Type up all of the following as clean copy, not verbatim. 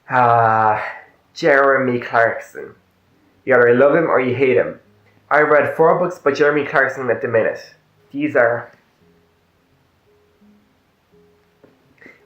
Ah, Jeremy Clarkson. You either love him or you hate him. I've read 4 books by Jeremy Clarkson at the minute. These are...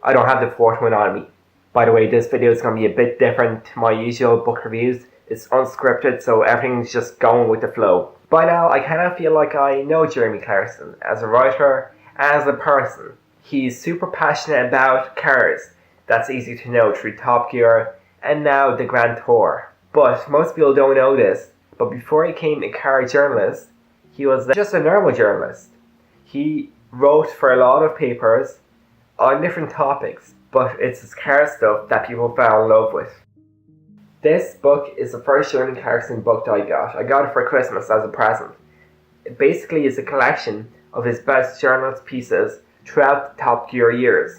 I don't have the 4th one on me. By the way, this video is going to be a bit different to my usual book reviews. It's unscripted, so everything's just going with the flow. By now, I kind of feel like I know Jeremy Clarkson as a writer, as a person. He's super passionate about cars. That's easy to know through Top Gear and now the Grand Tour. But most people don't know this, but before he became a car journalist, he was just a normal journalist. He wrote for a lot of papers on different topics, but it's his car stuff that people fell in love with. This book is the first Jeremy Clarkson book that I got. I got it for Christmas as a present. It basically is a collection of his best journalist pieces throughout the Top Gear years.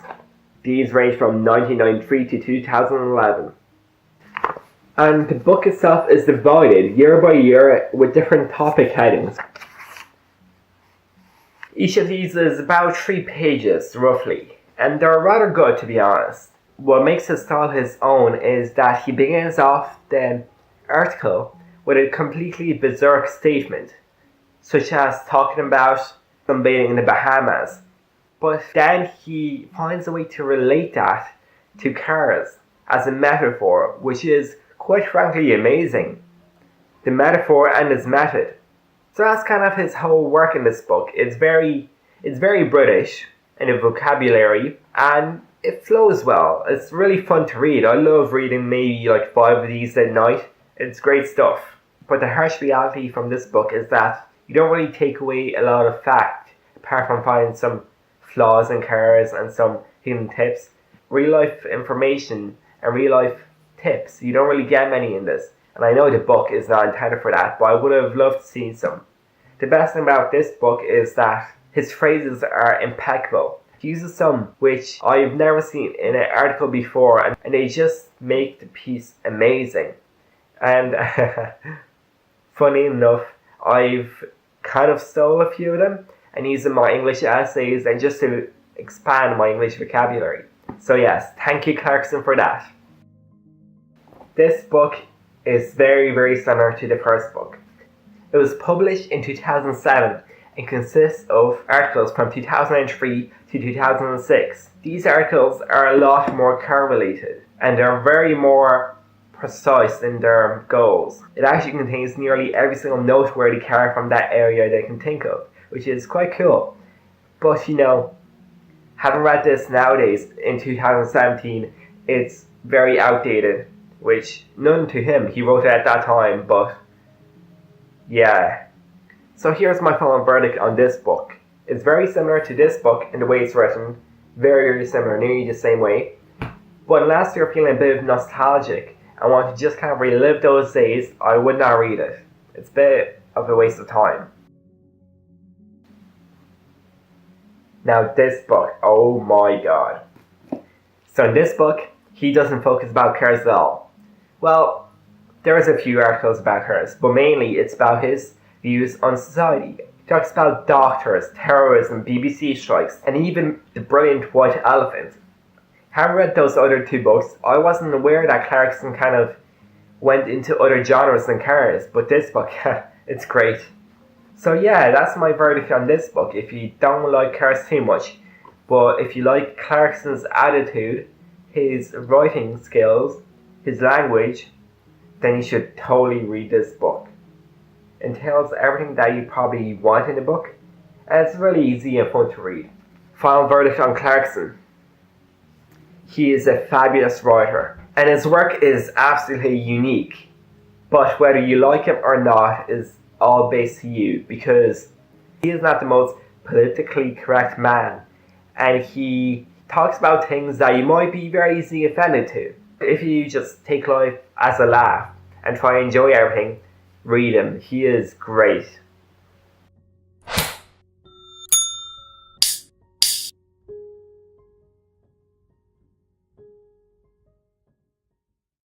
These range from 1993 to 2011. And the book itself is divided year by year with different topic headings. Each of these is about 3 pages, roughly, and they're rather good, to be honest. What makes his style his own is that he begins off the article with a completely berserk statement, such as talking about sunbathing in the Bahamas, but then he finds a way to relate that to cars as a metaphor, which is quite frankly amazing. The metaphor and his method. So that's kind of his whole work in this book. It's very British in the vocabulary, and it flows well. It's really fun to read. I love reading maybe like 5 of these at night. It's great stuff. But the harsh reality from this book is that you don't really take away a lot of fact, apart from finding some flaws in cars and some hidden tips. Real life information and real life tips, you don't really get many in this. And I know the book is not intended for that, but I would have loved to see some. The best thing about this book is that his phrases are impeccable. He uses some which I've never seen in an article before, and they just make the piece amazing. And funny enough, I've kind of stole a few of them and used in my English essays and just to expand my English vocabulary. So yes, thank you Clarkson for that. This book is very similar to the first book. It was published in 2007 and consists of articles from 2003 to 2006. These articles are a lot more car related and are very more precise in their goals. It actually contains nearly every single noteworthy car from that area they can think of, which is quite cool. But you know, having read this nowadays in 2017, it's very outdated, which none to him, he wrote it at that time, but yeah. So here's my final verdict on this book. It's very similar to this book in the way it's written, very similar, nearly the same way. But unless you're feeling a bit of nostalgic and want to just kind of relive those days, I would not read it. It's a bit of a waste of time. Now this book, oh my god. So in this book, he doesn't focus about cars at all. Well, there's a few articles about cars, but mainly it's about his views on society. He talks about doctors, terrorism, BBC strikes, and even the brilliant white elephant. Having read those other 2 books, I wasn't aware that Clarkson kind of went into other genres than cars, but this book, it's great. So yeah, that's my verdict on this book. If you don't like cars too much, but if you like Clarkson's attitude, his writing skills, his language, then you should totally read this book. It tells everything that you probably want in a book, and it's really easy and fun to read. Final verdict on Clarkson. He is a fabulous writer, and his work is absolutely unique. But whether you like him or not is all based to you, because he is not the most politically correct man, and he talks about things that you might be very easily offended to. If you just take life as a laugh and try and enjoy everything, read him. He is great.